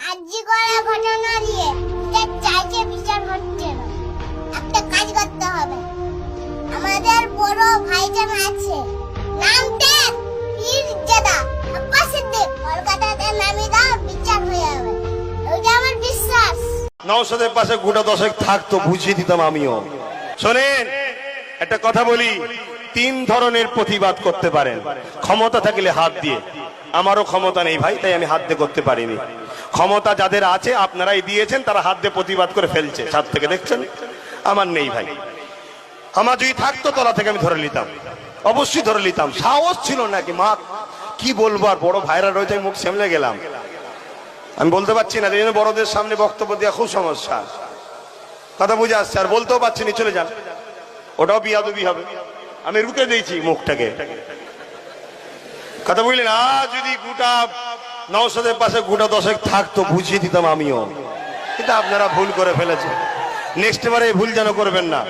আজকে করা ঘটনা দিয়ে এটা চাইছে বিচার হচ্ছে না। একটা কাজ করতে হবে, আমাদের বড় ভাইজান আছে, নাম দেন পীরজাদা আব্বাস সিদ্দিক, কলকাতাতে নামিয়ে দাও, বিচার হয়ে যাবে, ওইটা আমার বিশ্বাস। নওশাদের পাশে গোটা দশেক থাকতো, বুঝিয়ে দিতাম আমিও। শোনেন, একটা কথা বলি, তিন ধরনের প্রতিবাদ করতে পারেন। ক্ষমতা থাকলে হাত দিয়ে, আমারও ক্ষমতা নেই ভাই, তাই আমি হাত দিয়ে করতে পারিনি। ক্ষমতা যাদের আছে আপনারাই দিয়েছেন, তারা হাত দিয়ে প্রতিবাদ করে ফেলছে, ছাদ থেকে দেখছেন। আমার নেই ভাই, আমার যদি থাকতো তলা থেকে আমি ধরে নিতাম, অবশ্যই ধরে নিতাম। সাহস ছিল নাকি মা, কি বলবো, আর বড় ভাইরা রয়েছে, মুখ সামলে গেলাম, আমি বলতে পারছি না, এই জন্য বড়দের সামনে বক্তব্য দেওয়া খুব সমস্যা। কথা বুঝে আসছে, আর বলতেও পারছি না, চলে যান, ওটাও বিয়াদবি হবে। আমি রুকে দিয়েছি মুখটাকে, কথা বুঝলেন। আর যদি গোটা নওশাদের পাশে গোটা দশেক থাকতো, বুঝিয়ে দিতাম আমিও, কিন্তু আপনারা ভুল করে ফেলেছেন। নেক্সট বারে ভুল যেন করবেন না।